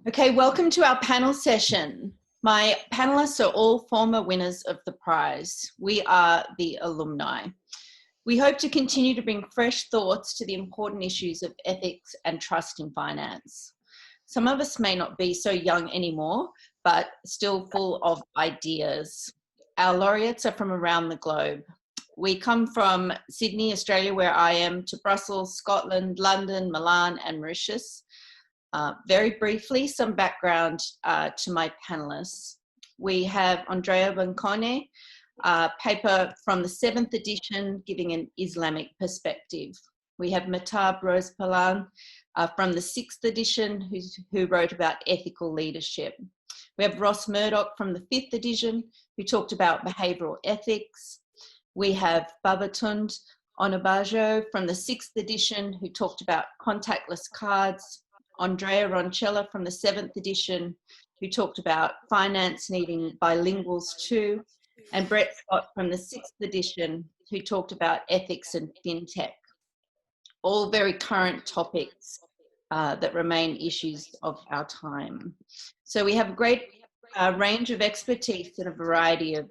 Okay, welcome to our panel session. My panelists are all former winners of the prize. We are the alumni. We hope to continue to bring fresh thoughts to the important issues of ethics and trust in finance. Some of us may not be so young anymore, but still full of ideas. Our laureates are from around the globe. We come from Sydney, Australia, where I am, to Brussels, Scotland, London, Milan, and Mauritius. Very briefly, some background to my panelists. We have Andrea Boncone, a paper from the 7th edition giving an Islamic perspective. We have Mahtab Rose-Palan from the 6th edition who wrote about ethical leadership. We have Ross Murdoch from the 5th edition who talked about behavioural ethics. We have Babatunde Onabajo from the 6th edition who talked about contactless cards. Andrea Roncella from the 7th edition, who talked about finance needing bilinguals too, and Brett Scott from the 6th edition, who talked about ethics and fintech. All very current topics that remain issues of our time. So we have a great range of expertise and a variety of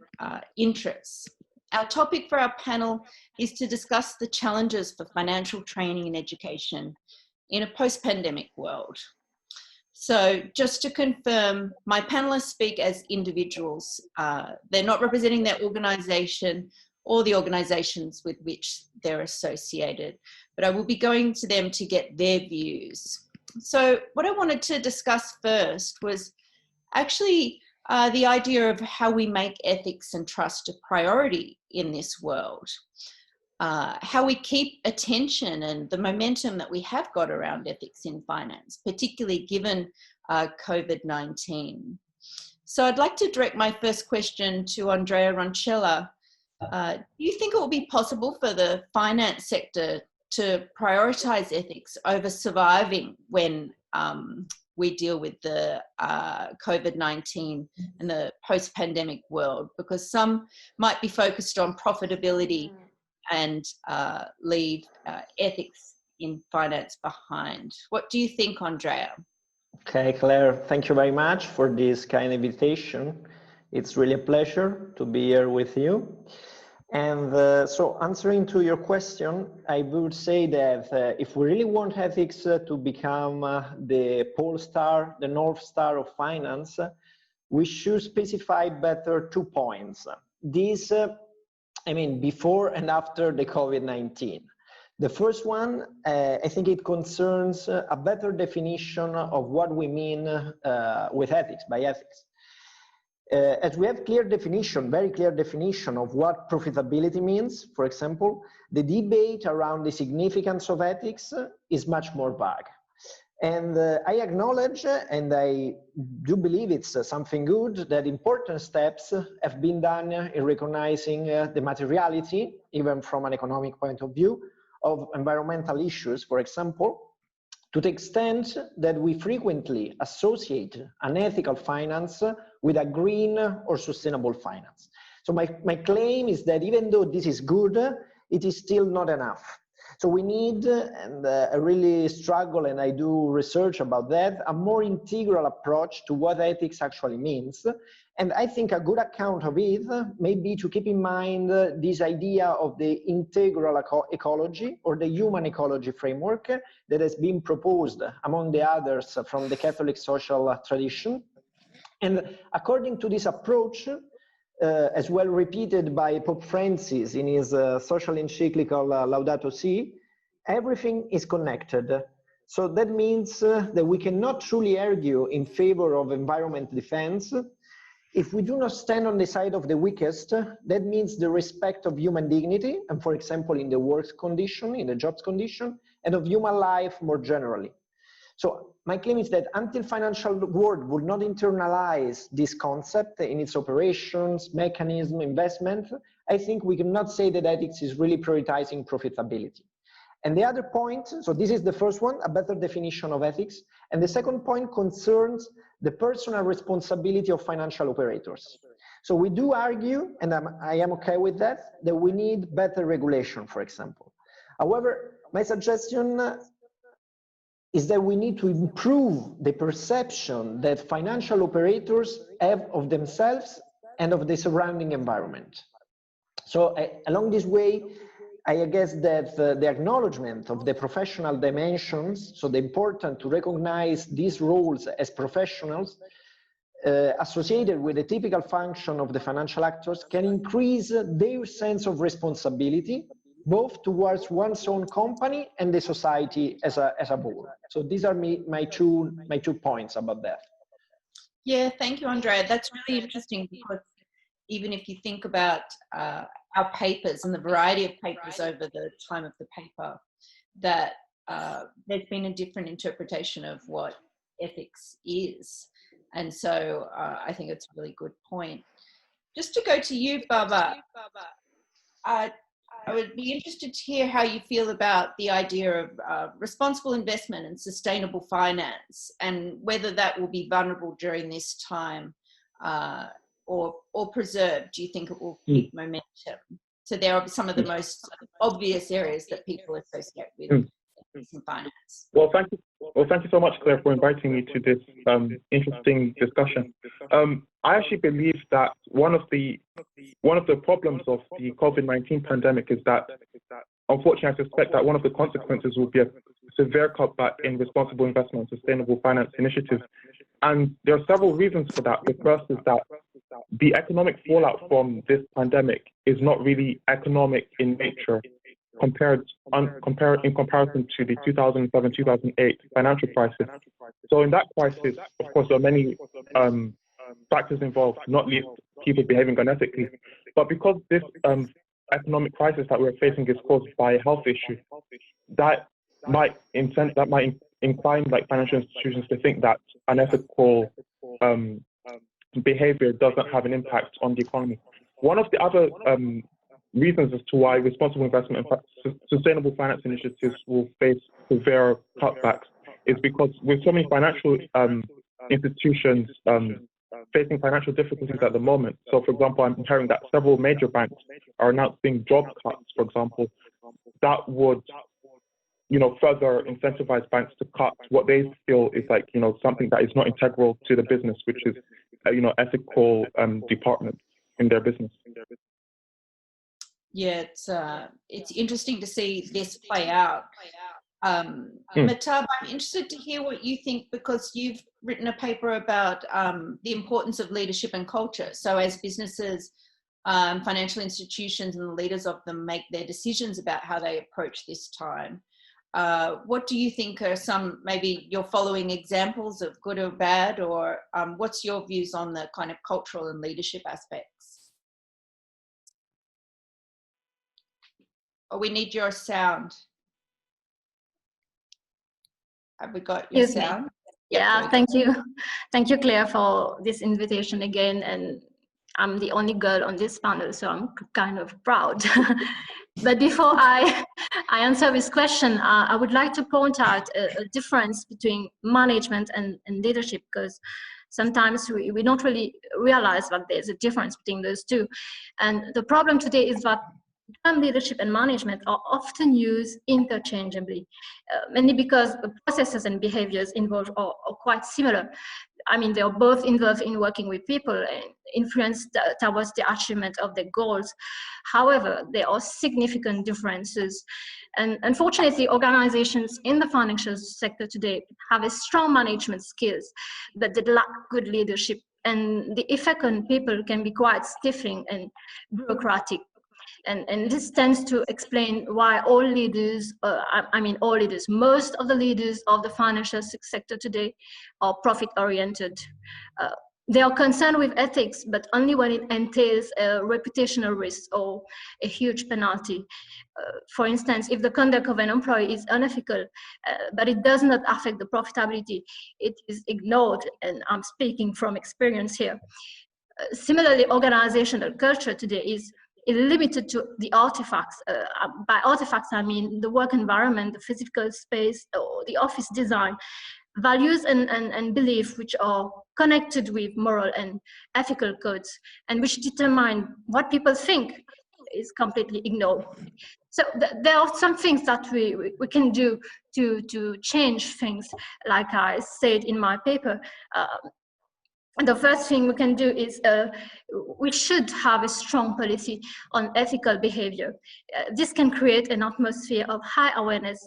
interests. Our topic for our panel is to discuss the challenges for financial training and education in a post-pandemic world. So just to confirm, my panelists speak as individuals. They're not representing their organisation or the organisations with which they're associated, but I will be going to them to get their views. So what I wanted to discuss first was actually the idea of how we make ethics and trust a priority in this world. How we keep attention and the momentum that we have got around ethics in finance, particularly given COVID-19. So I'd like to direct my first question to Andrea Roncella. Do you think it will be possible for the finance sector to prioritise ethics over surviving when we deal with the COVID-19 and the post-pandemic world? Because some might be focused on profitability and leave ethics in finance behind. What do you think, Andrea? Okay, Claire, thank you very much for this kind invitation. It's really a pleasure to be here with you. And so answering to your question, I would say that if we really want ethics to become the pole star, the North Star of finance, we should specify better 2 points. These before and after the COVID-19. The first one, I think it concerns a better definition of what we mean with ethics, by ethics. As we have clear definition, very clear definition of what profitability means, for example, the debate around the significance of ethics is much more vague. And I acknowledge, and I do believe it's something good, that important steps have been done in recognizing the materiality, even from an economic point of view, of environmental issues, for example, to the extent that we frequently associate unethical finance with a green or sustainable finance. So my claim is that even though this is good, it is still not enough. So we need, and I really struggle and I do research about that, a more integral approach to what ethics actually means. And I think a good account of it may be to keep in mind this idea of the integral ecology or the human ecology framework that has been proposed, among the others, from the Catholic social tradition. And according to this approach, as well repeated by Pope Francis in his social encyclical Laudato Si, everything is connected. So that means that we cannot truly argue in favor of environment defense if we do not stand on the side of the weakest. That means the respect of human dignity, and for example, in the work condition, in the jobs condition, and of human life more generally. So my claim is that until financial world would not internalize this concept in its operations, mechanism, investment, I think we cannot say that ethics is really prioritizing profitability. And the other point, so this is the first one, a better definition of ethics. And the second point concerns the personal responsibility of financial operators. So we do argue, and I am okay with that we need better regulation, for example. However, my suggestion is that we need to improve the perception that financial operators have of themselves and of the surrounding environment. So along this way, I guess that the acknowledgement of the professional dimensions, so the important to recognize these roles as professionals associated with the typical function of the financial actors, can increase their sense of responsibility, both towards one's own company and the society as a whole. So these are my two points about that. Yeah, thank you, Andrea. That's really interesting, because even if you think about our papers and the variety of papers over the time of the paper, that there's been a different interpretation of what ethics is. And so I think it's a really good point. Just to go to you, Baba, I would be interested to hear how you feel about the idea of responsible investment and sustainable finance, and whether that will be vulnerable during this time or preserved. Do you think it will keep momentum? So there are some of the most obvious areas that people associate with finance. Well, thank you so much, Claire, for inviting me to this interesting discussion. I actually believe that one of the problems of the COVID-19 pandemic is that, unfortunately, I suspect that one of the consequences will be a severe cutback in responsible investment and sustainable finance initiatives. And there are several reasons for that. The first is that the economic fallout from this pandemic is not really economic in nature, in comparison to the 2007-2008 financial crisis. So in that crisis, of course, there are many factors involved, not least people behaving unethically. But because this economic crisis that we're facing is caused by a health issue, that might incline like financial institutions to think that unethical behavior doesn't have an impact on the economy. One of the other reasons as to why responsible investment and sustainable finance initiatives will face severe cutbacks is because with so many financial institutions facing financial difficulties at the moment. So, for example, I'm hearing that several major banks are announcing job cuts, for example, that would, further incentivize banks to cut what they feel is like, something that is not integral to the business, which is, ethical department in their business. Yeah, it's interesting to see this play out. Matab, I'm interested to hear what you think, because you've written a paper about the importance of leadership and culture. So as businesses, financial institutions and the leaders of them make their decisions about how they approach this time, what do you think are some, maybe you're following examples of good or bad, or what's your views on the kind of cultural and leadership aspects? Oh, we need your sound. Have we got your sound? Yeah, thank you. Thank you, Claire, for this invitation again. And I'm the only girl on this panel, so I'm kind of proud. But before I answer this question, I would like to point out a difference between management and leadership, because sometimes we don't really realize that there's a difference between those two. And the problem today is that leadership and management are often used interchangeably, mainly because the processes and behaviors involved are quite similar. I mean, they are both involved in working with people and influence towards the achievement of their goals. However, there are significant differences. And unfortunately, organizations in the financial sector today have a strong management skills, but they lack good leadership. And the effect on people can be quite stifling and bureaucratic. And this tends to explain why all leaders, most of the leaders of the financial sector today are profit-oriented. They are concerned with ethics, but only when it entails a reputational risk or a huge penalty. For instance, if the conduct of an employee is unethical, but it does not affect the profitability, it is ignored, and I'm speaking from experience here. Similarly, organizational culture today is limited to the artifacts. By artifacts, I mean the work environment, the physical space, or the office design. Values and beliefs which are connected with moral and ethical codes and which determine what people think is completely ignored. So there are some things that we can do to change things, like I said in my paper. The first thing we can do is we should have a strong policy on ethical behavior. This can create an atmosphere of high awareness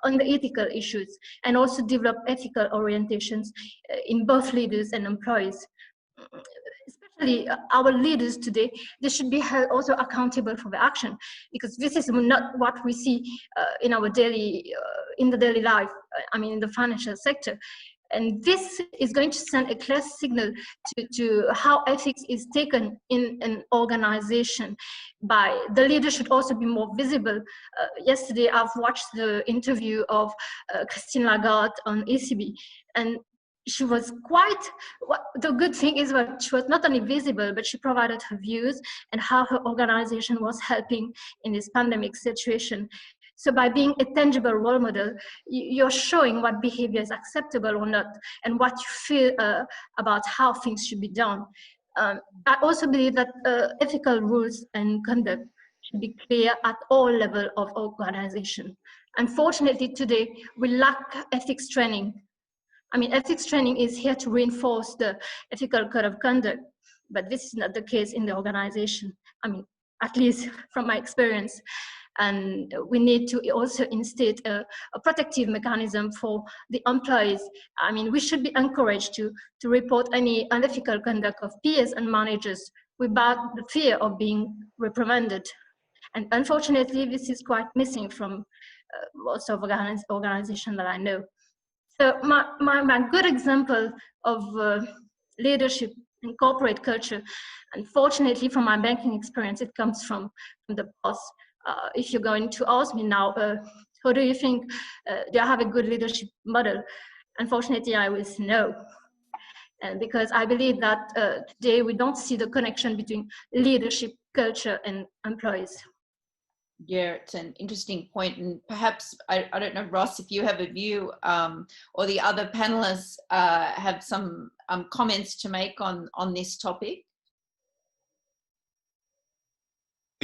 on the ethical issues and also develop ethical orientations in both leaders and employees. Especially our leaders today, they should be held also accountable for the action, because this is not what we see in our daily, in the daily life, I mean in the financial sector. And this is going to send a clear signal to how ethics is taken in an organization. By the leader should also be more visible. Yesterday, I've watched the interview of Christine Lagarde on ECB, and she was quite, the good thing is that she was not only visible, but she provided her views and how her organization was helping in this pandemic situation. So by being a tangible role model, you're showing what behavior is acceptable or not, and what you feel about how things should be done. I also believe that ethical rules and conduct should be clear at all levels of organization. Unfortunately, today, we lack ethics training. I mean, ethics training is here to reinforce the ethical code of conduct, but this is not the case in the organization. I mean, at least from my experience. And we need to also instate a protective mechanism for the employees. I mean, we should be encouraged to report any unethical conduct of peers and managers without the fear of being reprimanded. And unfortunately, this is quite missing from most of organizations that I know. So my good example of leadership in corporate culture, unfortunately from my banking experience, it comes from the past. If you're going to ask me now, how do you think, do I have a good leadership model? Unfortunately, I will say no. And because I believe that today we don't see the connection between leadership, culture, and employees. Yeah, it's an interesting point, and perhaps, I don't know, Ross, if you have a view, or the other panelists have some comments to make on this topic.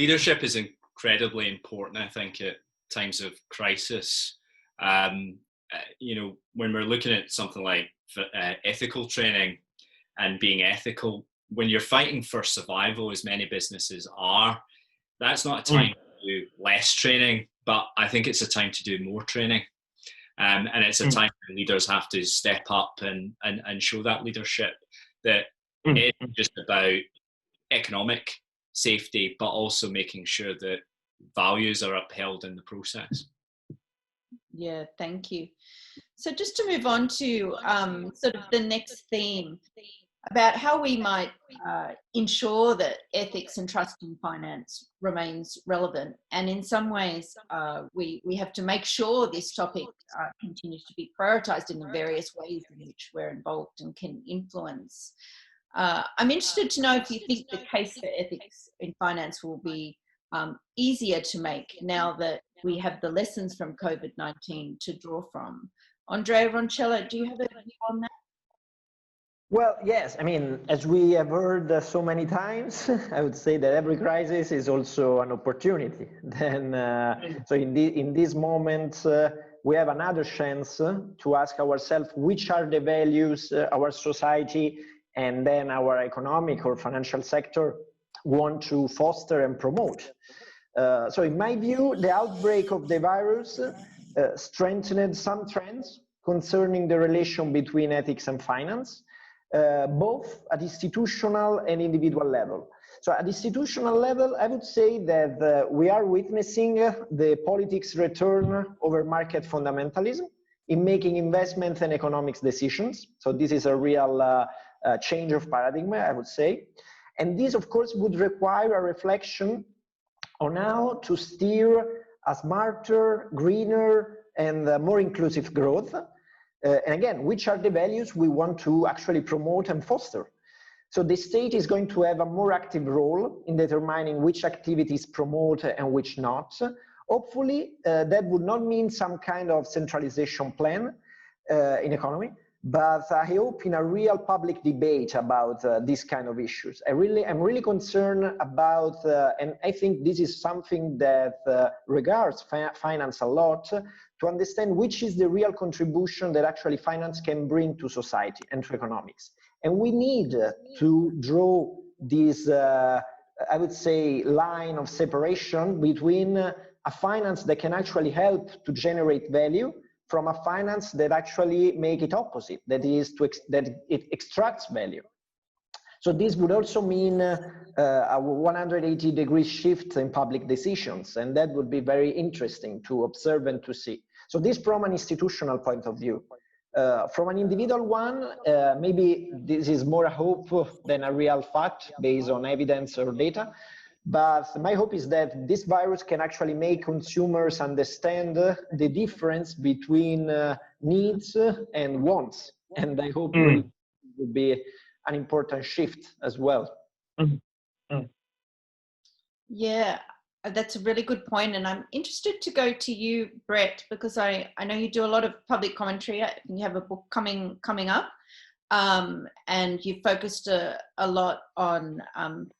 Leadership is incredibly important, I think, at times of crisis. You know, when we're looking at something like ethical training and being ethical, when you're fighting for survival, as many businesses are, that's not a time to do less training, but I think it's a time to do more training. And it's a time when leaders have to step up and show that leadership, that it isn't just about economic safety, but also making sure that values are upheld in the process. Yeah, thank you. So just to move on to sort of the next theme about how we might ensure that ethics and trust in finance remains relevant. And in some ways, we have to make sure this topic continues to be prioritized in the various ways in which we're involved and can influence. I'm interested to know if you think the case for ethics in finance will be easier to make now that we have the lessons from COVID-19 to draw from. Andrea Roncello, do you have a view on that? Well, yes. I mean, as we have heard so many times, I would say that every crisis is also an opportunity. Then, so in this moment, we have another chance to ask ourselves which are the values our society and then our economic or financial sector want to foster and promote. So in my view, the outbreak of the virus strengthened some trends concerning the relation between ethics and finance, both at institutional and individual level. So at institutional level, I would say that we are witnessing the politics return over market fundamentalism in making investments and economics decisions. So this is a real change of paradigm, I would say. And this, of course, would require a reflection on how to steer a smarter, greener, and more inclusive growth. And again, which are the values we want to actually promote and foster? So the state is going to have a more active role in determining which activities promote and which not. Hopefully, that would not mean some kind of centralization plan in economy, but I hope in a real public debate about these kind of issues. I'm really concerned about, and I think this is something that regards finance a lot, to understand which is the real contribution that actually finance can bring to society and to economics. And we need to draw this, I would say, line of separation between a finance that can actually help to generate value from a finance that actually make it opposite, that is, that it extracts value. So this would also mean a 180-degree shift in public decisions, and that would be very interesting to observe and to see. So this from an institutional point of view. From an individual one, maybe this is more a hope than a real fact based on evidence or data. But my hope is that this virus can actually make consumers understand the difference between needs and wants. And I hope really it will be an important shift as well. Yeah, that's a really good point. And I'm interested to go to you, Brett, because I know you do a lot of public commentary. You have a book coming up, and you focused a lot on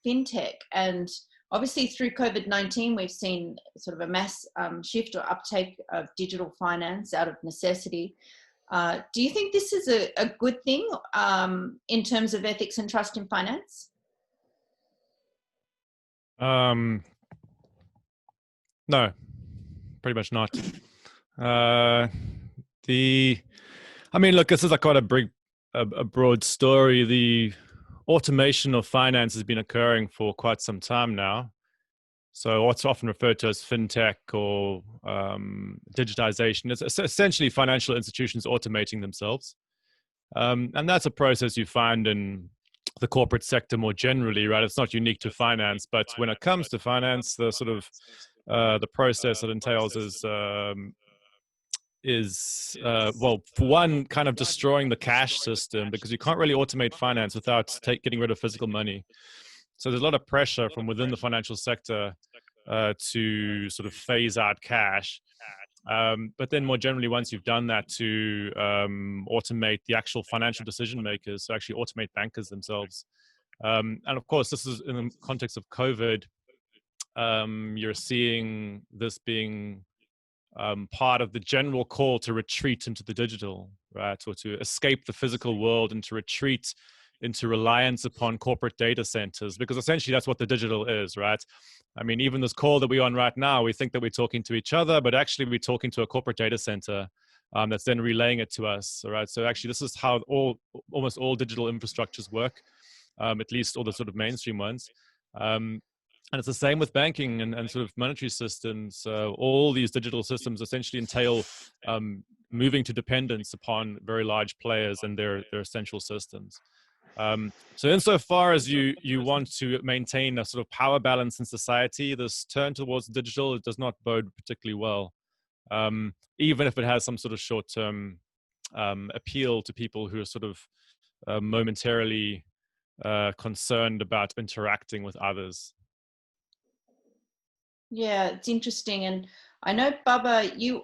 fintech. And obviously through COVID-19, we've seen sort of a mass shift or uptake of digital finance out of necessity. Do you think this is a good thing in terms of ethics and trust in finance? No, pretty much not. I mean, look, this is like quite a broad story. The automation of finance has been occurring for quite some time now. So what's often referred to as fintech or digitization, it's essentially financial institutions automating themselves. And that's a process you find in the corporate sector more generally, right? It's not unique to finance, but when it comes to finance, the sort of the process that entails is well, for one, kind of destroying the cash system, because you can't really automate finance without getting rid of physical money. So there's a lot of pressure from within the financial sector to sort of phase out cash. But then more generally, once you've done that, to automate the actual financial decision makers, so actually automate bankers themselves. And of course, this is in the context of COVID. You're seeing this being part of the general call to retreat into the digital, right? Or to escape the physical world and to retreat into reliance upon corporate data centers, because essentially that's what the digital is, right? I mean, even this call that we're on right now, we think that we're talking to each other, but actually we're talking to a corporate data center that's then relaying it to us, right? So actually this is how almost all digital infrastructures work, at least all the sort of mainstream ones. And it's the same with banking and sort of monetary systems. All these digital systems essentially entail moving to dependence upon very large players and their essential systems. So insofar as you want to maintain a sort of power balance in society, this turn towards digital, it does not bode particularly well, even if it has some sort of short-term appeal to people who are sort of momentarily concerned about interacting with others. Yeah, it's interesting. And I know, Baba, you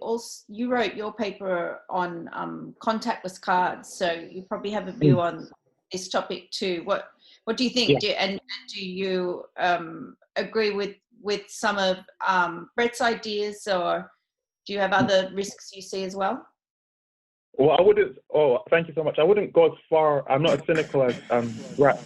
wrote your paper on contactless cards, so you probably have a view on this topic too. What do you think? Yeah. Do you agree with some of Brett's ideas, or do you have other risks you see as well? Well, I wouldn't. Oh, thank you so much. I wouldn't go as far. I'm not as cynical as Brett.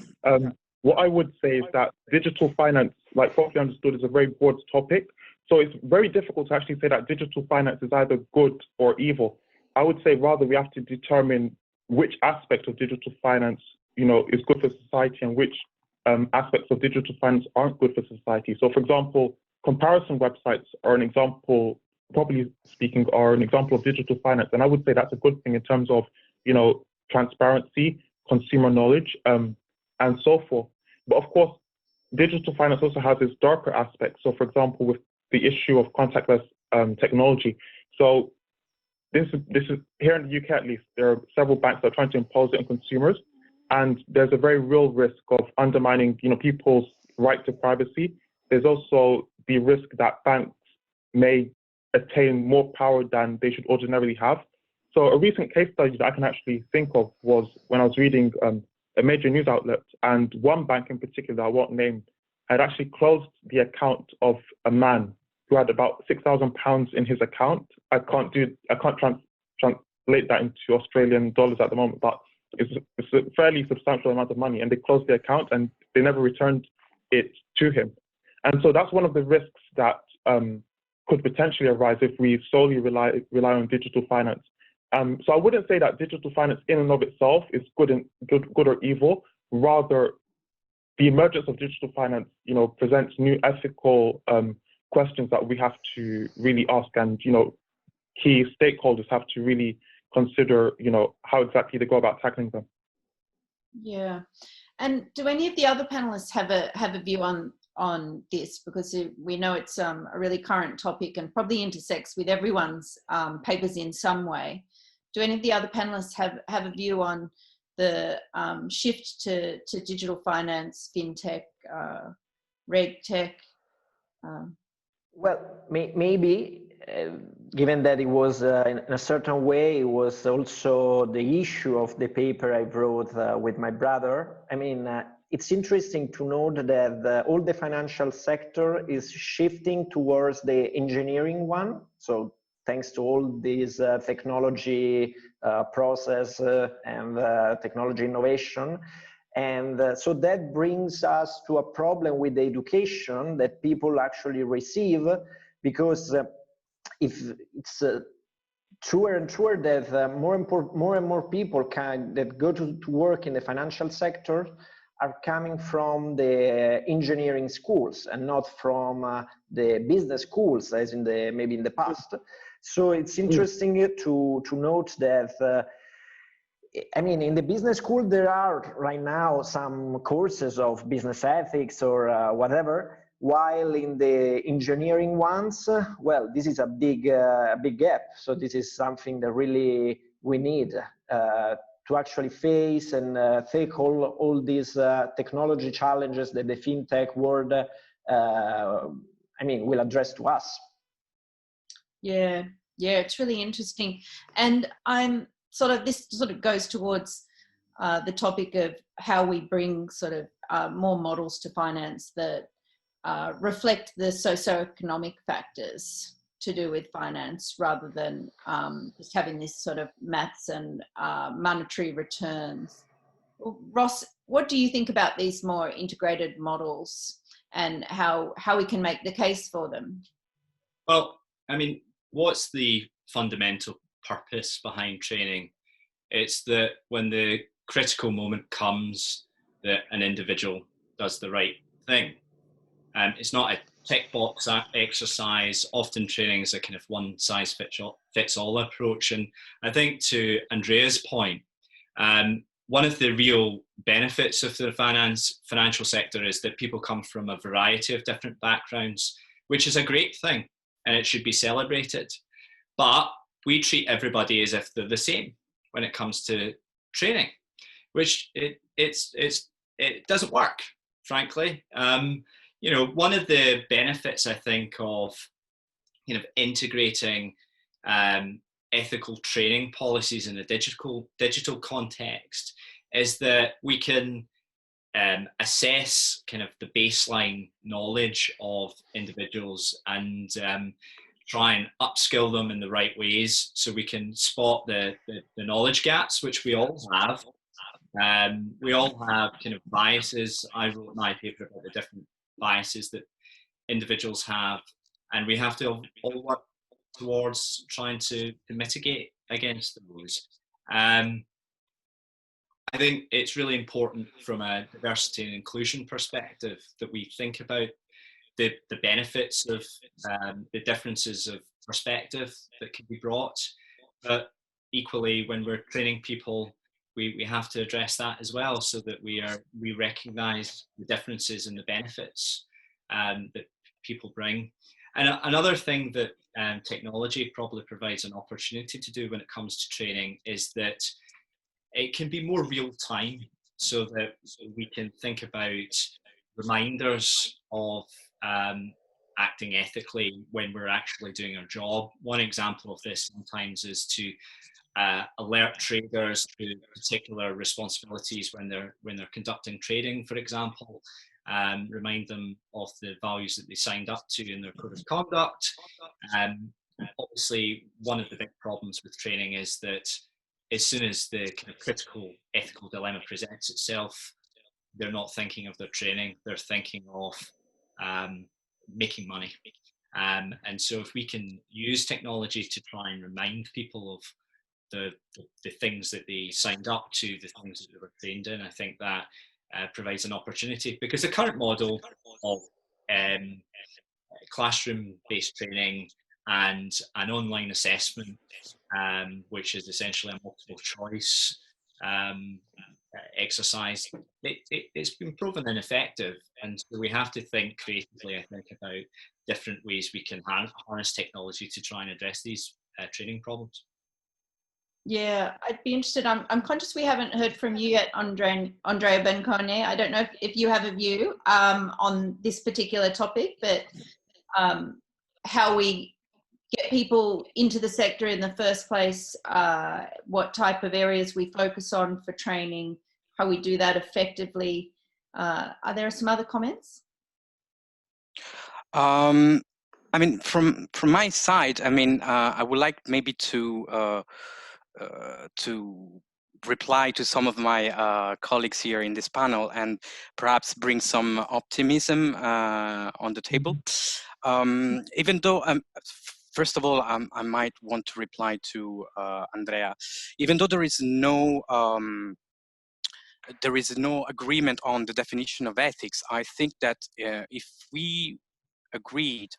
What I would say is that digital finance, like properly understood, is a very broad topic. So it's very difficult to actually say that digital finance is either good or evil. I would say rather we have to determine which aspect of digital finance, is good for society and which aspects of digital finance aren't good for society. So, for example, comparison websites are an example, properly speaking, are an example of digital finance. And I would say that's a good thing in terms of, transparency, consumer knowledge, and so forth. But of course, digital finance also has its darker aspects. So, for example, with the issue of contactless technology. So this is here in the UK, at least, there are several banks that are trying to impose it on consumers. and there's a very real risk of undermining, people's right to privacy. There's also the risk that banks may attain more power than they should ordinarily have. So a recent case study that I can actually think of was when I was reading a major news outlet, and one bank in particular that I won't name had actually closed the account of a man who had about £6,000 in his account. I can't translate that into Australian dollars at the moment, but it's a fairly substantial amount of money, and they closed the account and they never returned it to him. And so that's one of the risks that could potentially arise if we solely rely on digital finance. So I wouldn't say that digital finance in and of itself is good or evil. Rather, the emergence of digital finance, presents new ethical questions that we have to really ask, and key stakeholders have to really consider, how exactly they go about tackling them. Yeah, and do any of the other panelists have a view on this? Because we know it's a really current topic and probably intersects with everyone's papers in some way. Do any of the other panelists have a view on the shift to digital finance, fintech, reg tech? Well, maybe, given that it was in a certain way, it was also the issue of the paper I wrote with my brother. I mean, it's interesting to note that all the financial sector is shifting towards the engineering one. So thanks to all these technology process and technology innovation. And so that brings us to a problem with the education that people actually receive, because if it's truer and truer that more and more people that go to work in the financial sector are coming from the engineering schools and not from the business schools as maybe in the past. So it's interesting to note that I mean, in the business school, there are right now some courses of business ethics or whatever, while in the engineering ones, well, this is a big gap. So this is something that really we need to actually face and take all these technology challenges that the fintech world, will address to us. Yeah, it's really interesting. And this sort of goes towards the topic of how we bring sort of more models to finance that reflect the socioeconomic factors to do with finance, rather than just having this sort of maths and monetary returns. Ross, what do you think about these more integrated models and how we can make the case for them? Well, I mean, what's the fundamental purpose behind training? It's that when the critical moment comes, that an individual does the right thing. It's not a tick box exercise. Often training is a kind of one size fits all approach. And I think, to Andrea's point, one of the real benefits of the financial sector is that people come from a variety of different backgrounds, which is a great thing, and it should be celebrated. But we treat everybody as if they're the same when it comes to training, which it doesn't work, frankly. One of the benefits, I think, of integrating ethical training policies in a digital context is that we can assess kind of the baseline knowledge of individuals and try and upskill them in the right ways, so we can spot the knowledge gaps, which we all have. We all have kind of biases. I wrote my paper about the different biases that individuals have, and we have to all work towards trying to mitigate against those. I think it's really important from a diversity and inclusion perspective that we think about the benefits of the differences of perspective that can be brought, but equally, when we're training people, we have to address that as well, so that we recognise the differences and the benefits that people bring. And another thing that technology probably provides an opportunity to do when it comes to training is that it can be more real time so that we can think about reminders of acting ethically when we're actually doing our job. One example of this sometimes is to alert traders to particular responsibilities when they're conducting trading, for example. Remind them of the values that they signed up to in their code of conduct. Obviously, one of the big problems with training is that as soon as the kind of critical ethical dilemma presents itself, they're not thinking of their training, they're thinking of making money. And so if we can use technology to try and remind people of the things that they signed up to, the things that they were trained in, I think that provides an opportunity, because the current model of classroom-based training and an online assessment, which is essentially a multiple choice exercise, it's been proven ineffective. And so we have to think creatively, I think, about different ways we can harness technology to try and address these training problems. Yeah, I'd be interested. I'm conscious we haven't heard from you yet, Andrea Bencone. I don't know if you have a view on this particular topic, but how we get people into the sector in the first place, what type of areas we focus on for training, how we do that effectively. Are there some other comments? I mean, from my side, I mean, I would like maybe to reply to some of my colleagues here in this panel and perhaps bring some optimism on the table. Even though, first of all, I might want to reply to Andrea. Even though there is no agreement on the definition of ethics, I think that if we agreed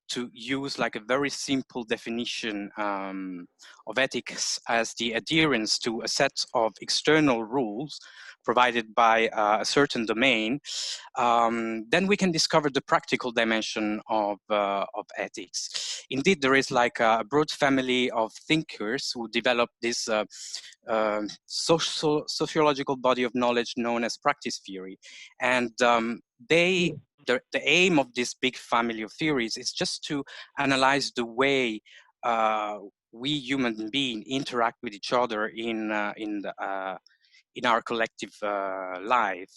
to use like a very simple definition of ethics as the adherence to a set of external rules provided by a certain domain, then we can discover the practical dimension of ethics. Indeed, there is like a broad family of thinkers who developed this sociological body of knowledge known as practice theory. And the aim of this big family of theories is just to analyze the way we human beings interact with each other in our collective life.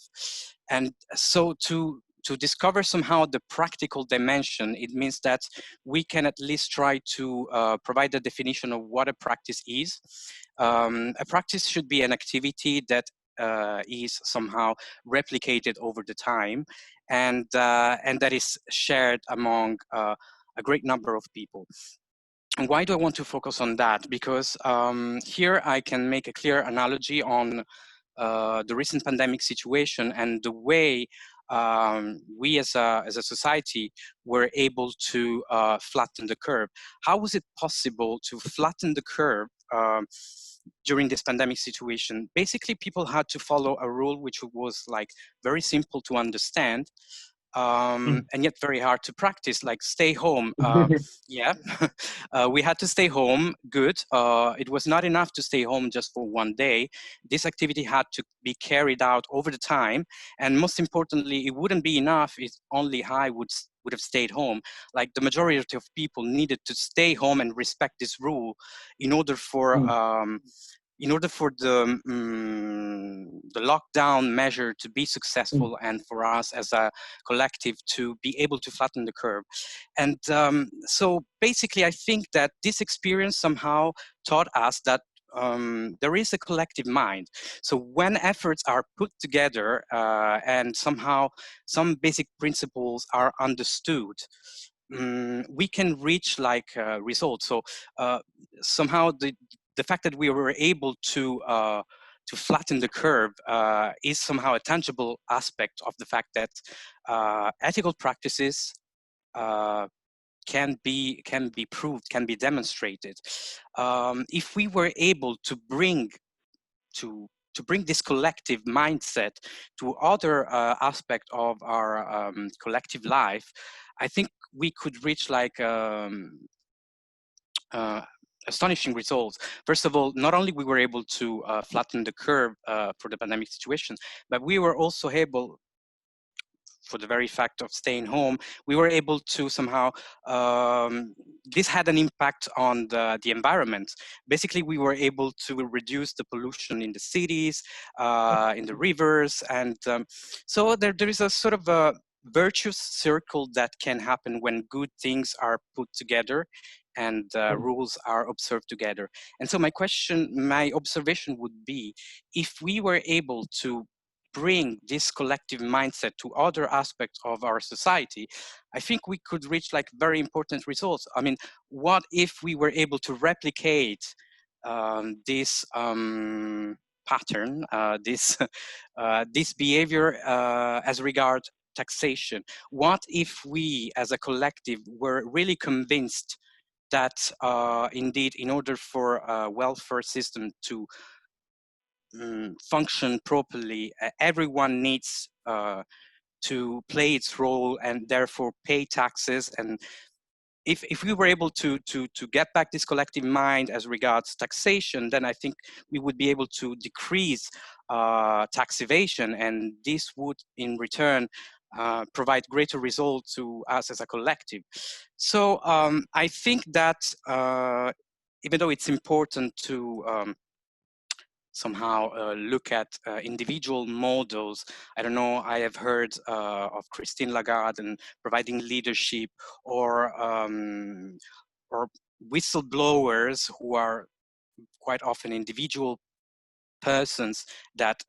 And so to discover somehow the practical dimension, it means that we can at least try to provide a definition of what a practice is. A practice should be an activity that is somehow replicated over the time, and that is shared among a great number of people. And why do I want to focus on that? Because here I can make a clear analogy on the recent pandemic situation and the way we as a society were able to flatten the curve. How was it possible to flatten the curve during this pandemic situation? Basically, people had to follow a rule which was like very simple to understand, and yet very hard to practice, like stay home. Yeah, we had to stay home, good. It was not enough to stay home just for one day. This activity had to be carried out over the time, and most importantly, it wouldn't be enough if only I would have stayed home. Like the majority of people needed to stay home and respect this rule in order for the lockdown measure to be successful and for us as a collective to be able to flatten the curve. And so basically, I think that this experience somehow taught us that there is a collective mind. So when efforts are put together and somehow some basic principles are understood, we can reach like results. So somehow the fact that we were able to flatten the curve is somehow a tangible aspect of the fact that ethical practices can be proved, can be demonstrated. If we were able to bring this collective mindset to other aspect of our collective life, I think we could reach like astonishing results. First of all, not only we were able to flatten the curve for the pandemic situation, but we were also able, for the very fact of staying home, we were able to somehow, this had an impact on the environment. Basically, we were able to reduce the pollution in the cities, in the rivers, and so there is a sort of a virtuous circle that can happen when good things are put together and rules are observed together. And so my observation would be, if we were able to bring this collective mindset to other aspects of our society, I think we could reach like very important results. I mean, what if we were able to replicate this pattern, this behavior as regard taxation? What if we as a collective were really convinced that indeed, in order for a welfare system to function properly, everyone needs to play its role and therefore pay taxes. And if we were able to get back this collective mind as regards taxation, then I think we would be able to decrease tax evasion, and this would in return provide greater results to us as a collective. So I think that even though it's important to somehow look at individual models. I don't know, I have heard of Christine Lagarde and providing leadership, or whistleblowers who are quite often individual persons that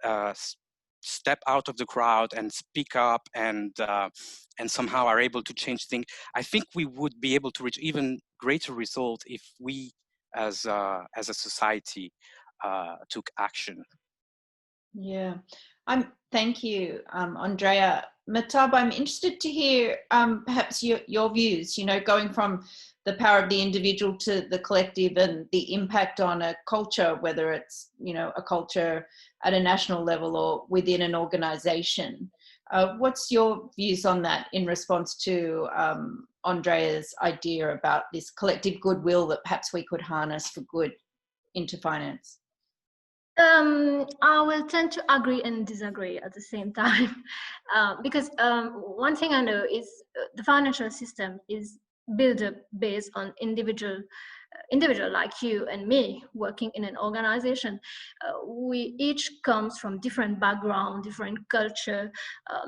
step out of the crowd and speak up and somehow are able to change things. I think we would be able to reach even greater results if we as a society took action. Yeah, thank you, Andrea. Matab, I'm interested to hear perhaps your views, you know, going from the power of the individual to the collective and the impact on a culture, whether it's, you know, a culture at a national level or within an organization. What's your views on that in response to Andrea's idea about this collective goodwill that perhaps we could harness for good into finance? I will tend to agree and disagree at the same time, because one thing I know is the financial system is built up based on individual like you and me working in an organization. We each comes from different background, different culture.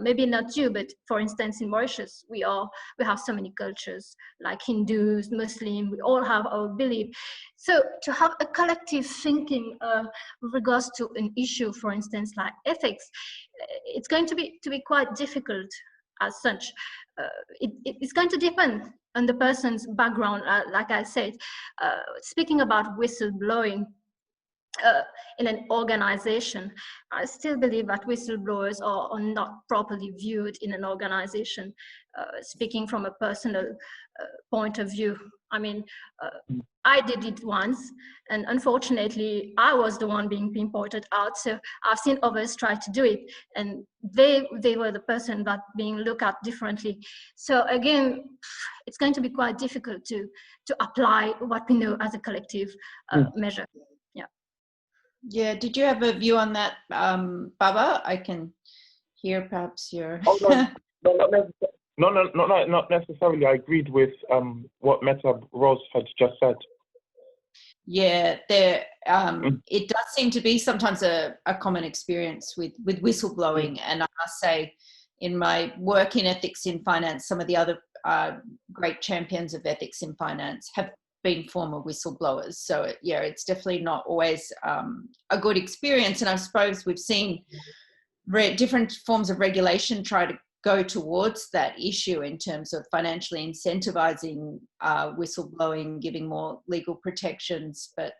Maybe not you, but for instance, in Mauritius, we have so many cultures, like Hindus, Muslim. We all have our belief. So to have a collective thinking with regards to an issue, for instance, like ethics, it's going to be quite difficult as such. It's going to depend on the person's background, like I said. Speaking about whistleblowing in an organization, I still believe that whistleblowers are not properly viewed in an organization. Speaking from a personal point of view, I mean, I did it once, and unfortunately, I was the one being pinpointed out. So I've seen others try to do it, and they were the person that being looked at differently. So again, it's going to be quite difficult to apply what we know as a collective measure. Yeah. Did you have a view on that, Baba? I can hear perhaps your. Oh, not necessarily. I agreed with what Meta Rose had just said. Yeah, it does seem to be sometimes a common experience with whistleblowing, and I must say, in my work in ethics in finance, some of the other great champions of ethics in finance have been former whistleblowers. So yeah, it's definitely not always a good experience, and I suppose we've seen different forms of regulation try to go towards that issue in terms of financially incentivizing whistleblowing, giving more legal protections. But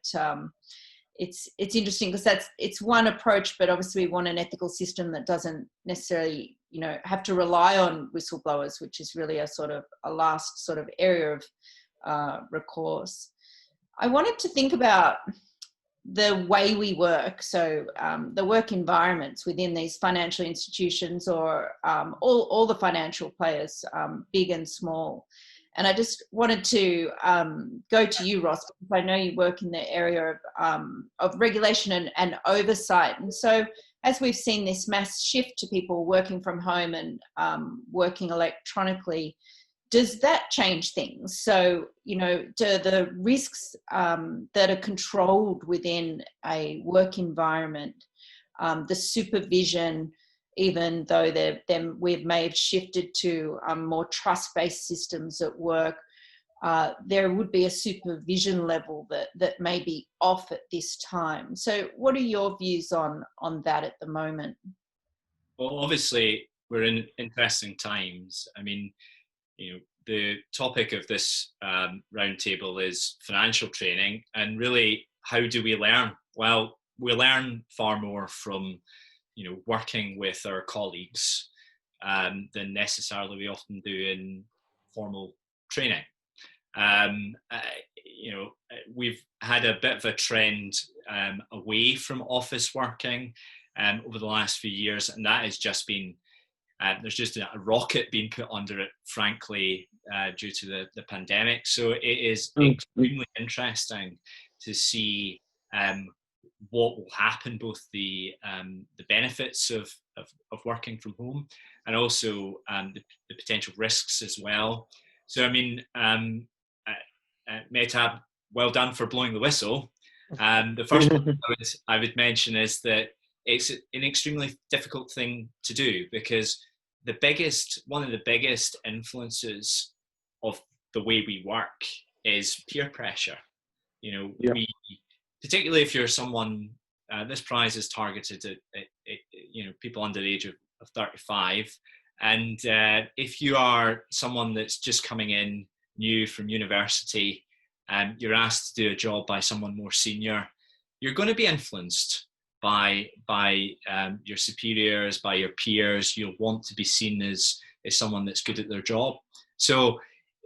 it's interesting because it's one approach, but obviously we want an ethical system that doesn't necessarily, you know, have to rely on whistleblowers, which is really a last sort of area of recourse. I wanted to think about the way we work, so the work environments within these financial institutions, or all the financial players, big and small. And I just wanted to go to you, Ross, because I know you work in the area of regulation and oversight. And so as we've seen this mass shift to people working from home and working electronically, does that change things? So, do the risks that are controlled within a work environment, the supervision, even though we may have shifted to more trust-based systems at work, there would be a supervision level that may be off at this time. So what are your views on that at the moment? Well, obviously, we're in interesting times. I mean, the topic of this roundtable is financial training, and really, how do we learn? Well, we learn far more from working with our colleagues than necessarily we often do in formal training. We've had a bit of a trend away from office working over the last few years, and that has just been there's just a rocket being put under it, frankly, due to the pandemic. So it is extremely interesting to see what will happen, both the benefits of working from home and also the potential risks as well. So, I mean, Mehtab, well done for blowing the whistle. The first point I would mention is that it's an extremely difficult thing to do, because one of the biggest influences of the way we work is peer pressure. We, particularly if you're someone, this prize is targeted at people under the age of 35, and if you are someone that's just coming in new from university and you're asked to do a job by someone more senior, you're going to be influenced by your superiors, by your peers. You'll want to be seen as someone that's good at their job. So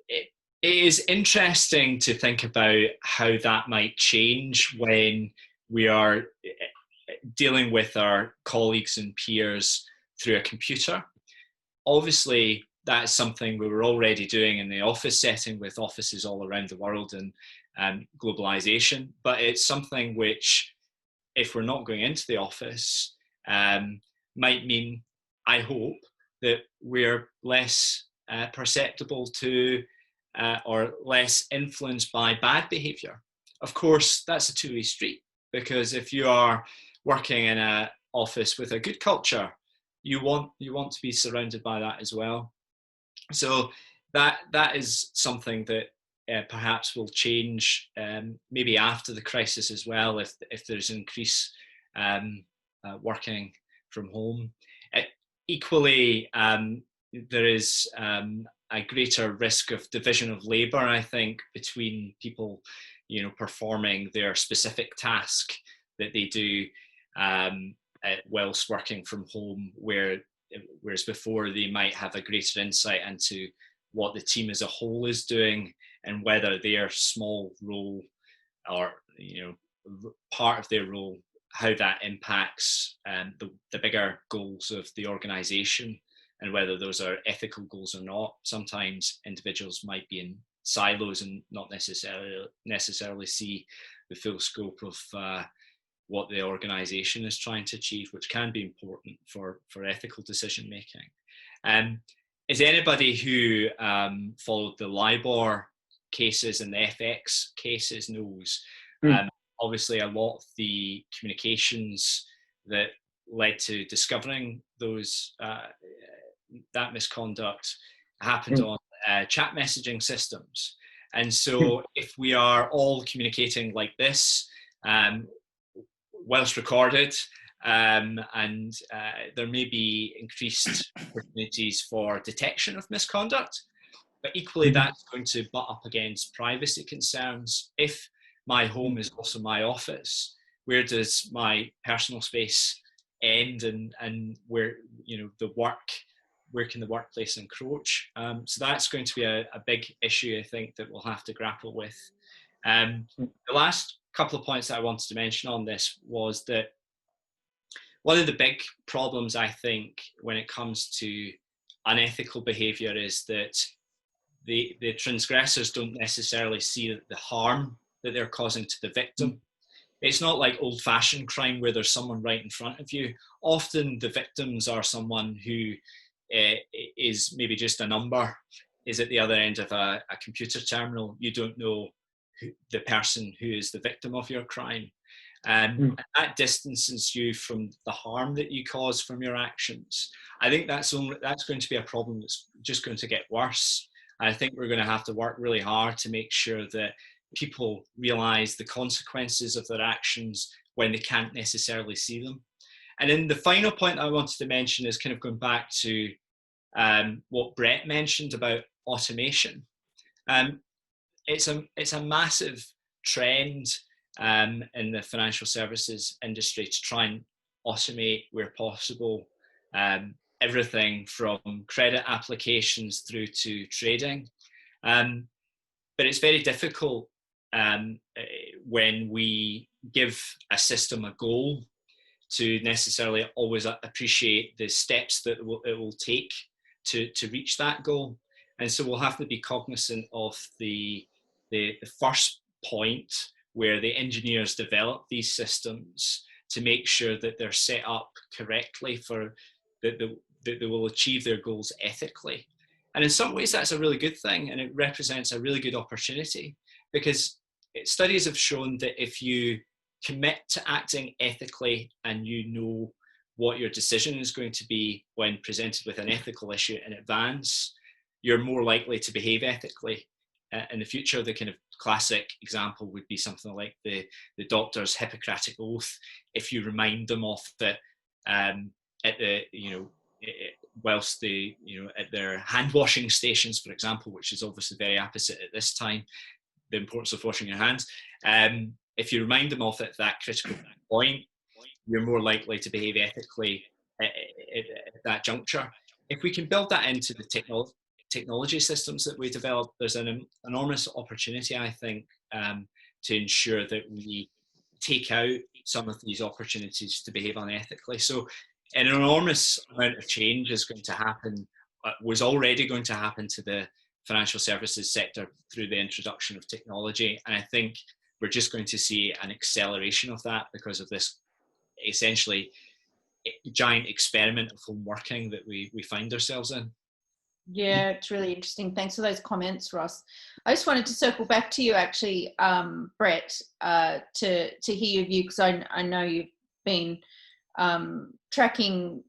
it is interesting to think about how that might change when we are dealing with our colleagues and peers through a computer. Obviously, that's something we were already doing in the office setting with offices all around the world and globalization, but it's something which, if we're not going into the office, might mean, I hope, that we're less perceptible to or less influenced by bad behavior. Of course, that's a two-way street, because if you are working in an office with a good culture, you want to be surrounded by that as well. So that is something that perhaps will change maybe after the crisis as well, if there's increased working from home. Equally, there is a greater risk of division of labour, I think, between people, performing their specific task that they do whilst working from home, whereas before they might have a greater insight into what the team as a whole is doing, and whether their small role or part of their role, how that impacts the bigger goals of the organization, and whether those are ethical goals or not. Sometimes individuals might be in silos and not necessarily see the full scope of what the organization is trying to achieve, which can be important for ethical decision making. Is anybody who followed the LIBOR cases and the FX cases knows, obviously a lot of the communications that led to discovering those that misconduct happened on chat messaging systems. And so if we are all communicating like this, whilst recorded, and there may be increased opportunities for detection of misconduct, but equally that's going to butt up against privacy concerns. If my home is also my office, where does my personal space end, and where where can the workplace encroach? So that's going to be a big issue, I think, that we'll have to grapple with. The last couple of points that I wanted to mention on this was that one of the big problems, I think, when it comes to unethical behavior is that the transgressors don't necessarily see the harm that they're causing to the victim. It's not like old-fashioned crime where there's someone right in front of you. Often the victims are someone who is maybe just a number, is at the other end of a computer terminal. You don't know the person who is the victim of your crime. And that distances you from the harm that you cause from your actions. I think that's going to be a problem that's just going to get worse. I think we're going to have to work really hard to make sure that people realize the consequences of their actions when they can't necessarily see them. And then the final point I wanted to mention is kind of going back to what Brett mentioned about automation. It's a massive trend in the financial services industry to try and automate where possible everything from credit applications through to trading. But it's very difficult when we give a system a goal to necessarily always appreciate the steps that it will take to reach that goal. And so we'll have to be cognizant of the first point where the engineers develop these systems to make sure that they're set up correctly for that they will achieve their goals ethically. And in some ways that's a really good thing, and it represents a really good opportunity, because studies have shown that if you commit to acting ethically and you know what your decision is going to be when presented with an ethical issue in advance, you're more likely to behave ethically in the future. The kind of classic example would be something like the doctor's Hippocratic Oath. If you remind them of it at the, whilst they, at their hand washing stations, for example, which is obviously very apposite at this time, the importance of washing your hands. If you remind them of it at that critical point, you're more likely to behave ethically at that juncture. If we can build that into the technology systems that we develop, there's an enormous opportunity, I think, to ensure that we take out some of these opportunities to behave unethically. So an enormous amount of change is going to happen, was already going to happen to the financial services sector through the introduction of technology. And I think we're just going to see an acceleration of that because of this essentially giant experiment of home working that we find ourselves in. Yeah, it's really interesting. Thanks for those comments, Ross. I just wanted to circle back to you actually, Brett, to hear your view, because I know you've been tracking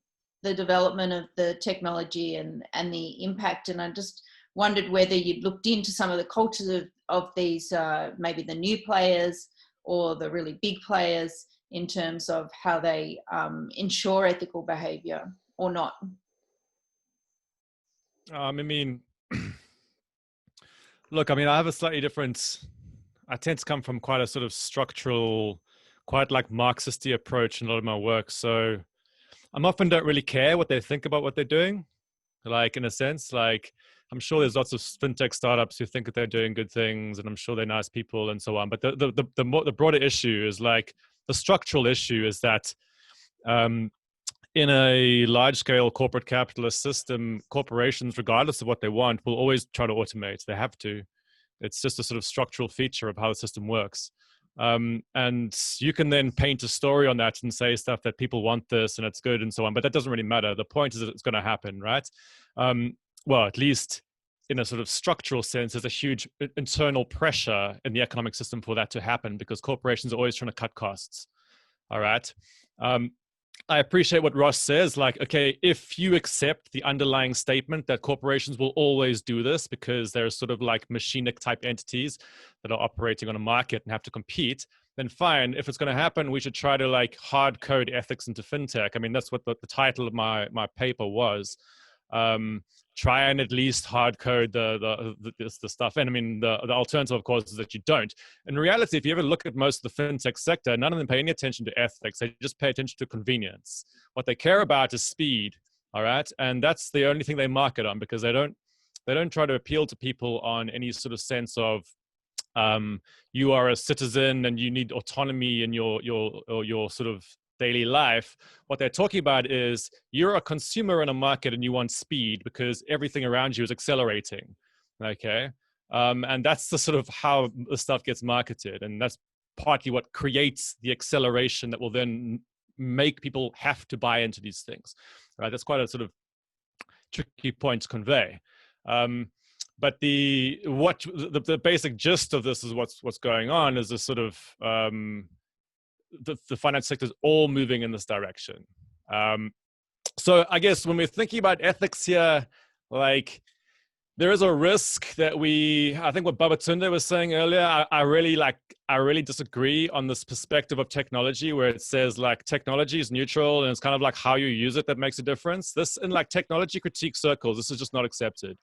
the development of the technology and the impact, and I just wondered whether you'd looked into some of the cultures of these, maybe the new players or the really big players, in terms of how they ensure ethical behavior or not. Look, I have a slightly different, I tend to come from quite a sort of structural, quite like Marxist-y approach in a lot of my work. So I often don't really care what they think about what they're doing. Like, in a sense, like, I'm sure there's lots of fintech startups who think that they're doing good things, and I'm sure they're nice people and so on. But the broader issue is, like, the structural issue is that in a large-scale corporate capitalist system, corporations, regardless of what they want, will always try to automate. They have to. It's just a sort of structural feature of how the system works. And you can then paint a story on that and say stuff that people want this and it's good and so on, but that doesn't really matter. The point is that it's going to happen, right? Well, at least in a sort of structural sense, there's a huge internal pressure in the economic system for that to happen, because corporations are always trying to cut costs. All right. I appreciate what Ross says, like, okay, if you accept the underlying statement that corporations will always do this because they're sort of like machinic type entities that are operating on a market and have to compete, then fine. If it's going to happen, we should try to like hard code ethics into fintech. I mean, that's what the title of my paper was. Try and at least hard code the stuff. And I mean, the alternative, of course, is that you don't. In reality, if you ever look at most of the fintech sector, none of them pay any attention to ethics. They just pay attention to convenience. What they care about is speed. All right. And that's the only thing they market on, because they don't try to appeal to people on any sort of sense of, you are a citizen and you need autonomy in your sort of daily life. What they're talking about is you're a consumer in a market and you want speed because everything around you is accelerating, Okay. And that's the sort of how the stuff gets marketed. And that's partly what creates the acceleration that will then make people have to buy into these things, right? That's quite a sort of tricky point to convey. But the basic gist of this is what's going on is this sort of the finance sector is all moving in this direction. So I guess when we're thinking about ethics here, like there is a risk that I think what Babatunde was saying earlier, I really disagree on this perspective of technology where it says like technology is neutral and it's kind of like how you use it that makes a difference. This in like technology critique circles, this is just not accepted.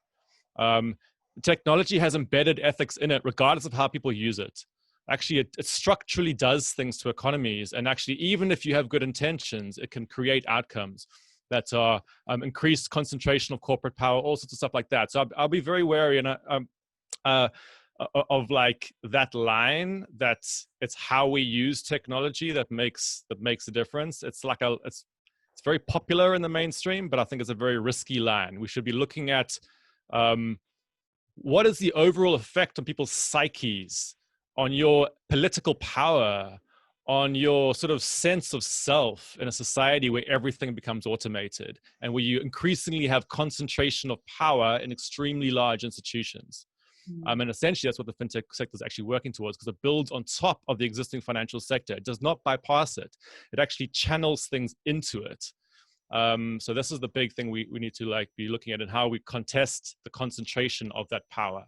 Technology has embedded ethics in it regardless of how people use it. Actually, it structurally does things to economies, and actually even if you have good intentions, it can create outcomes that are increased concentration of corporate power, all sorts of stuff like that. So I'll be very wary of like that line that it's how we use technology that makes a difference. It's like it's very popular in the mainstream, but I think it's a very risky line. We should be looking at what is the overall effect on people's psyches, on your political power, on your sort of sense of self in a society where everything becomes automated and where you increasingly have concentration of power in extremely large institutions. And essentially that's what the fintech sector is actually working towards, because it builds on top of the existing financial sector. It does not bypass it. It actually channels things into it. So this is the big thing we need to like be looking at, and how we contest the concentration of that power.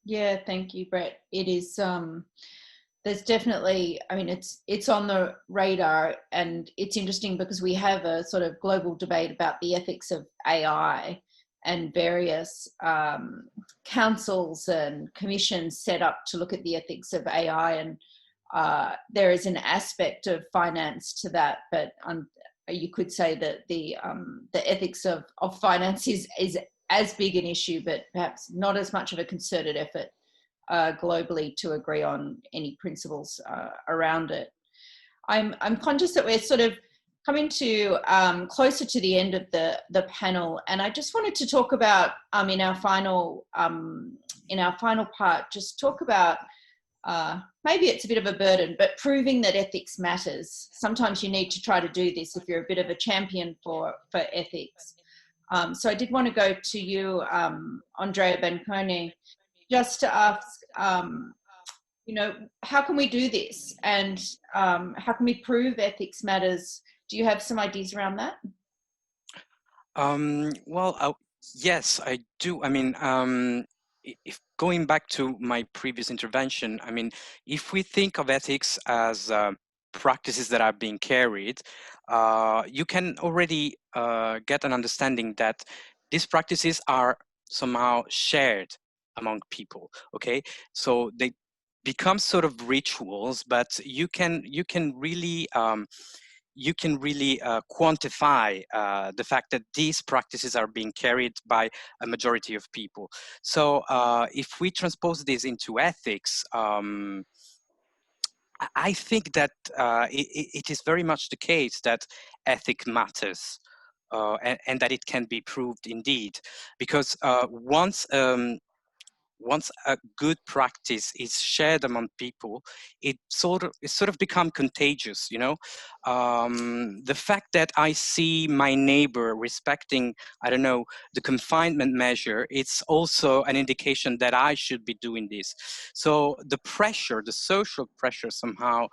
Yeah, thank you, Brett. It is, there's definitely, I mean, it's on the radar, and it's interesting because we have a sort of global debate about the ethics of AI, and various councils and commissions set up to look at the ethics of AI, and there is an aspect of finance to that, but you could say that the ethics of finance is as big an issue, but perhaps not as much of a concerted effort globally to agree on any principles around it. I'm conscious that we're sort of coming to closer to the end of the panel, and I just wanted to talk about in our final part, just talk about maybe it's a bit of a burden, but proving that ethics matters. Sometimes you need to try to do this if you're a bit of a champion for ethics. So I did want to go to you, Andrea Bancone, just to ask, how can we do this, and how can we prove ethics matters? Do you have some ideas around that? Yes, I do. I mean, if going back to my previous intervention, I mean, if we think of ethics as practices that are being carried, you can already get an understanding that these practices are somehow shared among people. Okay, so they become sort of rituals, but you can really quantify the fact that these practices are being carried by a majority of people. So if we transpose this into ethics, I think that it is very much the case that ethic matters, and that it can be proved indeed, because once a good practice is shared among people, it sort of become contagious. The fact that I see my neighbor respecting, I don't know, the confinement measure, it's also an indication that I should be doing this. So the pressure, the social pressure, somehow,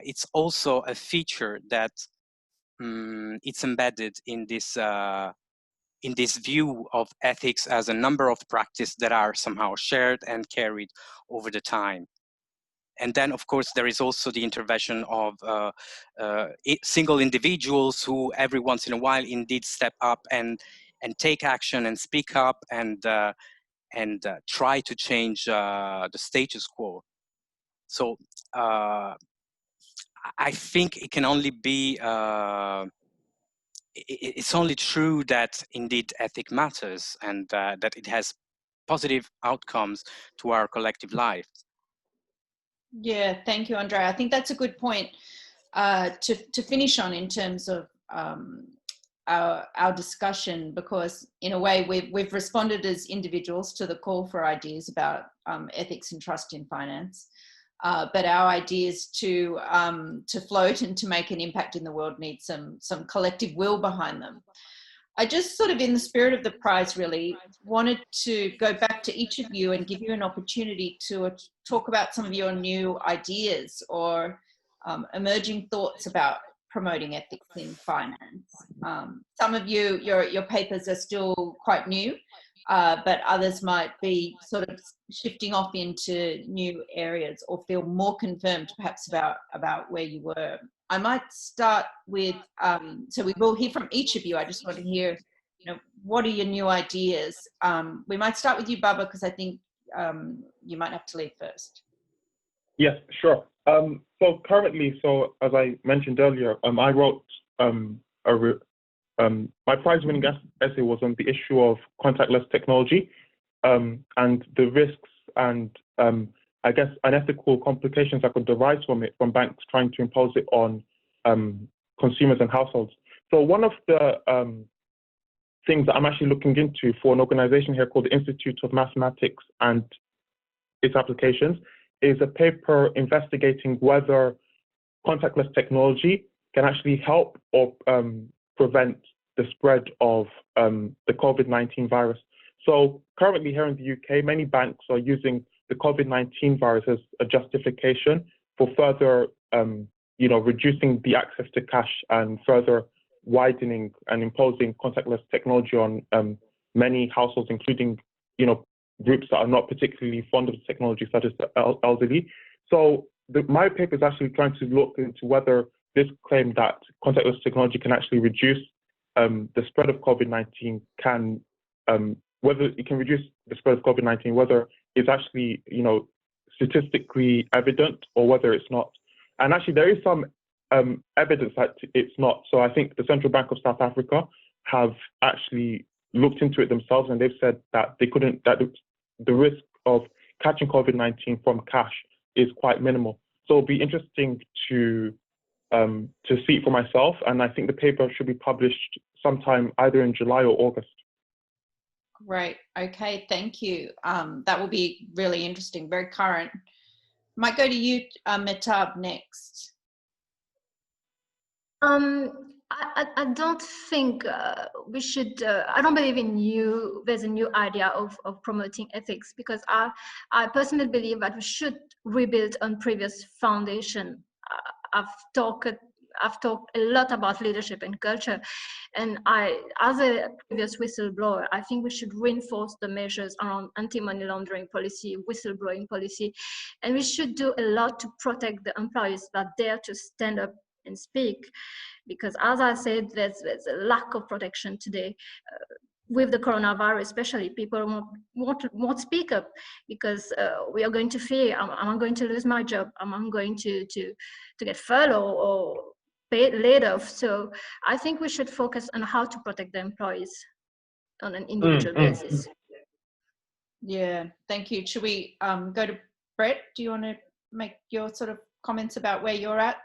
it's also a feature that it's embedded in this view of ethics as a number of practices that are somehow shared and carried over the time. And then, of course, there is also the intervention of single individuals who every once in a while indeed step up and take action and speak up and try to change the status quo. So I think it can only be it's only true that indeed ethic matters, and that it has positive outcomes to our collective life. Yeah, thank you, Andrea. I think that's a good point to finish on in terms of our discussion, because in a way we've responded as individuals to the call for ideas about ethics and trust in finance. But our ideas to float and to make an impact in the world need some collective will behind them. I just sort of, in the spirit of the prize, really wanted to go back to each of you and give you an opportunity to talk about some of your new ideas or emerging thoughts about promoting ethics in finance. Some of you, your papers are still quite new, but others might be sort of shifting off into new areas or feel more confirmed perhaps about where you were. I might start with, so we will hear from each of you. I just want to hear, what are your new ideas? We might start with you, Baba, because I think you might have to leave first. Yes, sure. So currently, as I mentioned earlier, I wrote my prize-winning essay was on the issue of contactless technology and the risks and I guess unethical complications that could derive from it, from banks trying to impose it on consumers and households. So one of the things that I'm actually looking into for an organization here called the Institute of Mathematics and its Applications is a paper investigating whether contactless technology can actually help or prevent the spread of the COVID-19 virus. So currently here in the UK, many banks are using the COVID-19 virus as a justification for further, reducing the access to cash and further widening and imposing contactless technology on many households, including, groups that are not particularly fond of technology, such as the elderly. So my paper is actually trying to look into whether this claim that contactless technology can actually reduce the spread of COVID-19 whether it can reduce the spread of COVID-19, whether it's actually, statistically evident or whether it's not. And actually there is some evidence that it's not. So I think the Central Bank of South Africa have actually looked into it themselves, and they've said that the risk of catching COVID-19 from cash is quite minimal. So it'll be interesting to see it for myself, and I think the paper should be published sometime either in July or August. Great. Okay, thank you. That will be really interesting, very current. Might go to you, Mehtab, next. I don't think we should, I don't believe there's a new idea of promoting ethics, because I personally believe that we should rebuild on previous foundation. I've talked a lot about leadership and culture, and as a previous whistleblower, I think we should reinforce the measures around anti-money laundering policy, whistleblowing policy, and we should do a lot to protect the employees that dare to stand up and speak, because as I said, there's a lack of protection today. With the coronavirus, especially, people won't speak up because we are going to fear, am I going to lose my job? Am I going to get furloughed or laid off? So I think we should focus on how to protect the employees on an individual basis. Yeah, thank you. Should we go to Brett? Do you want to make your sort of comments about where you're at?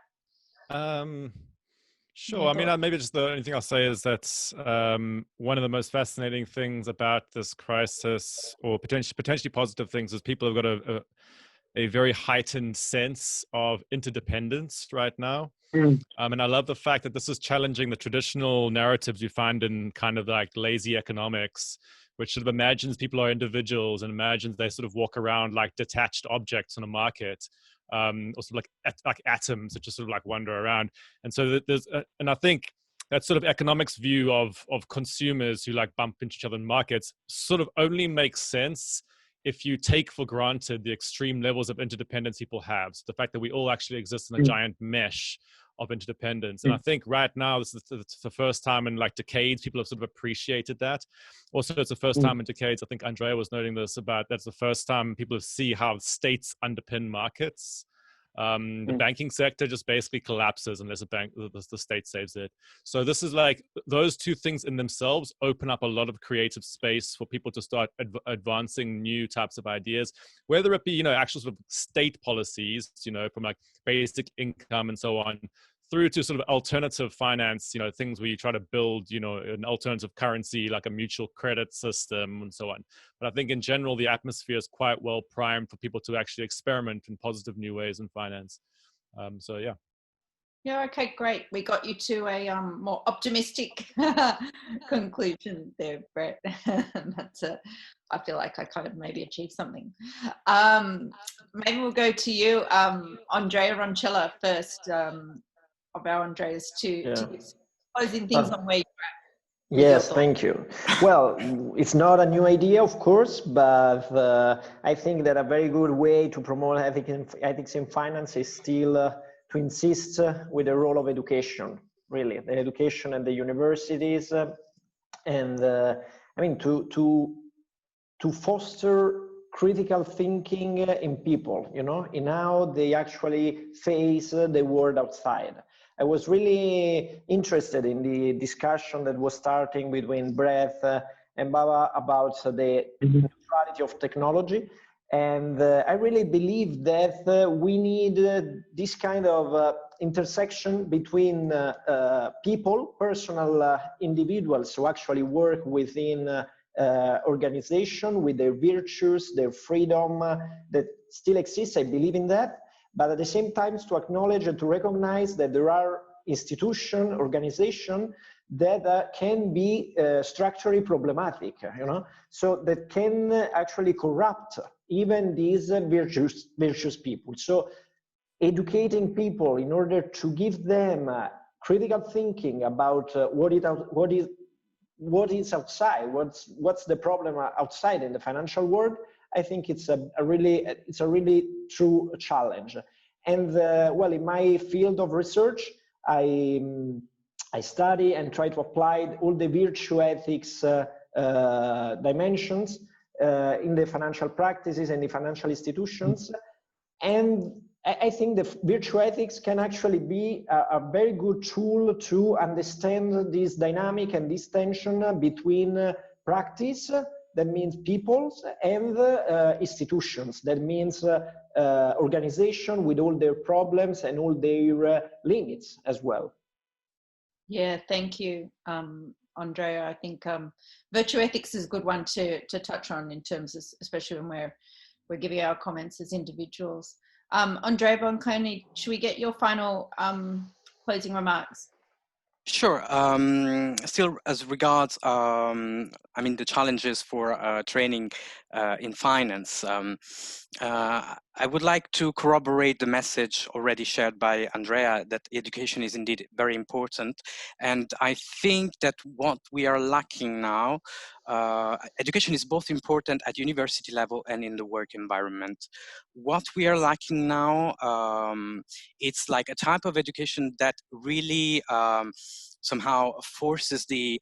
Sure. I mean, maybe just the only thing I'll say is that one of the most fascinating things about this crisis, or potentially positive things, is people have got a very heightened sense of interdependence right now. And I love the fact that this is challenging the traditional narratives you find in kind of like lazy economics, which sort of imagines people are individuals and imagines they sort of walk around like detached objects in a market. Also like atoms that just sort of like wander around. And so there's, and I think that sort of economics view of consumers who like bump into each other in markets sort of only makes sense if you take for granted the extreme levels of interdependence people have. So the fact that we all actually exist in a giant mesh of interdependence. And I think right now, this is the first time in like decades, people have sort of appreciated that. Also, it's the first time in decades, I think Andrea was noting this about, that's the first time people see how states underpin markets. The banking sector just basically collapses unless the state saves it. So this is like, those two things in themselves open up a lot of creative space for people to start advancing new types of ideas, whether it be, actual sort of state policies, from like basic income and so on, through to sort of alternative finance, things where you try to build, an alternative currency, like a mutual credit system and so on. But I think in general, the atmosphere is quite well primed for people to actually experiment in positive new ways in finance. So yeah. Yeah, okay, great. We got you to a more optimistic conclusion there, Brett. I feel like I kind of maybe achieved something. Maybe we'll go to you, Andrea Roncella first, of our Andreas, to closing things on where you're at. Yes, thank you. Well, it's not a new idea, of course, but I think that a very good way to promote ethics in finance is still to insist with the role of education, really, the education at the universities, and I mean to foster critical thinking in people, in how they actually face the world outside. I was really interested in the discussion that was starting between Brett and Baba about the neutrality of technology. And I really believe that we need this kind of intersection between people, personal individuals who actually work within organization with their virtues, their freedom that still exists. I believe in that. But at the same time, to acknowledge and to recognize that there are institutions, organizations that can be structurally problematic, so that can actually corrupt even these virtuous people. So educating people in order to give them critical thinking about what is outside, what's the problem outside in the financial world, I think it's a really true challenge. And well, in my field of research, I study and try to apply all the virtue ethics dimensions in the financial practices and the financial institutions. And I think the virtue ethics can actually be a very good tool to understand this dynamic and this tension between practice, that means peoples, and institutions, that means organization with all their problems and all their limits as well. Yeah, thank you, Andrea. I think virtue ethics is a good one to touch on in terms of, especially when we're giving our comments as individuals. Andrea Bonconi, should we get your final closing remarks? Sure. Still, as regards, the challenges for training in finance, I would like to corroborate the message already shared by Andrea that education is indeed very important. And I think that what we are lacking now, education is both important at university level and in the work environment. What we are lacking now, it's like a type of education that really somehow forces the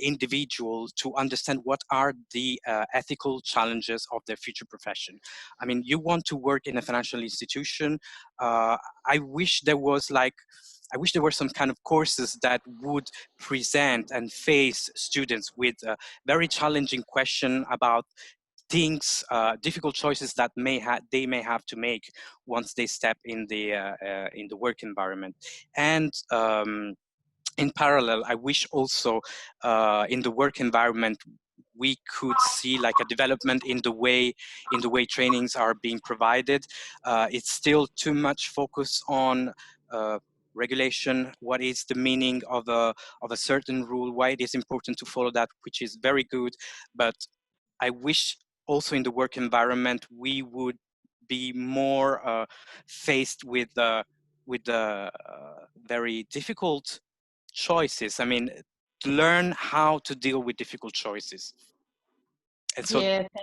individual to understand what are the ethical challenges of their future profession. I mean, you want to work in a financial institution. I wish there were some kind of courses that would present and face students with a very challenging question about things, difficult choices that they may have to make once they step in the work environment. And in parallel, I wish also in the work environment we could see like a development in the way trainings are being provided. It's still too much focus on regulation. What is the meaning of a certain rule? Why it is important to follow that, which is very good. But I wish also in the work environment we would be more faced with the very difficult choices. I mean, to learn how to deal with difficult choices. And so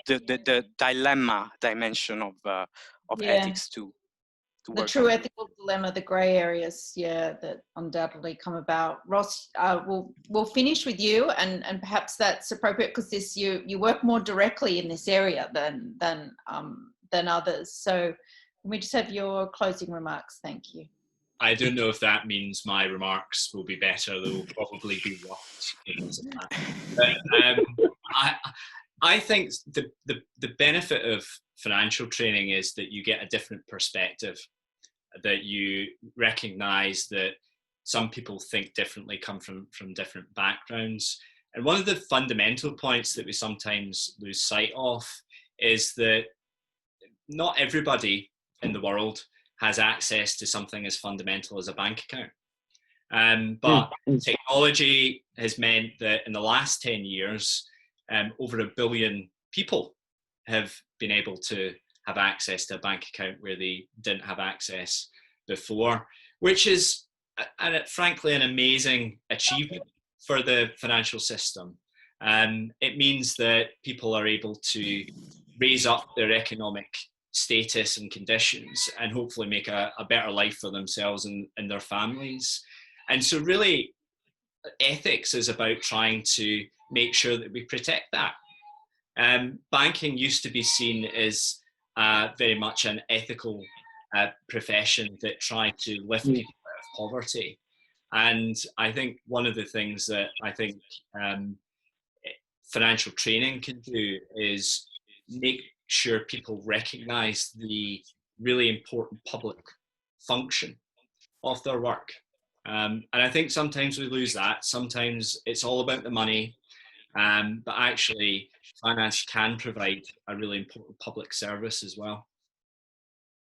the dilemma dimension of ethics to the true ethical dilemma, the gray areas, that undoubtedly come about. Ross, we'll finish with you, and perhaps that's appropriate because you work more directly in this area than others. So can we just have your closing remarks? Thank you. I don't know if that means my remarks will be better. They will probably be lost because of that. But I think the benefit of financial training is that you get a different perspective. that you recognize that some people think differently, come from different backgrounds. And one of the fundamental points that we sometimes lose sight of is that not everybody in the world has access to something as fundamental as a bank account. But technology has meant that in the last 10 years, over 1 billion people have been able to have access to a bank account where they didn't have access before, which is, frankly, an amazing achievement for the financial system. It means that people are able to raise up their economic status and conditions and hopefully make a better life for themselves and their families. And so really, ethics is about trying to make sure that we protect that. Banking used to be seen as very much an ethical profession that tried to lift people out of poverty. And I think one of the things that I think financial training can do is make sure people recognize the really important public function of their work. And I think sometimes we lose that. Sometimes it's all about the money, but actually finance can provide a really important public service as well.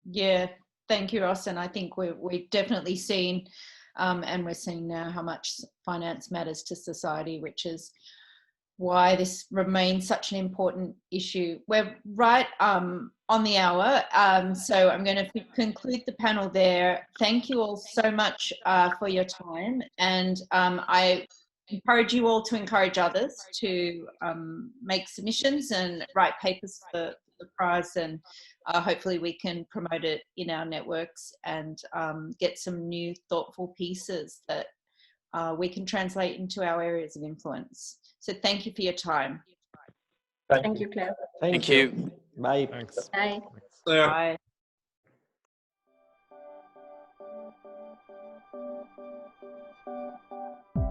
Yeah, thank you, Ross. And I think we've definitely seen, and we're seeing now how much finance matters to society, which is why this remains such an important issue. We're right on the hour, so I'm going to conclude the panel there. Thank you all so much for your time, and I encourage you all to encourage others to make submissions and write papers for the prize, and hopefully we can promote it in our networks and get some new thoughtful pieces that we can translate into our areas of influence. So thank you for your time. Thank you, Claire. Thank you. Bye. Thanks. Bye. Bye.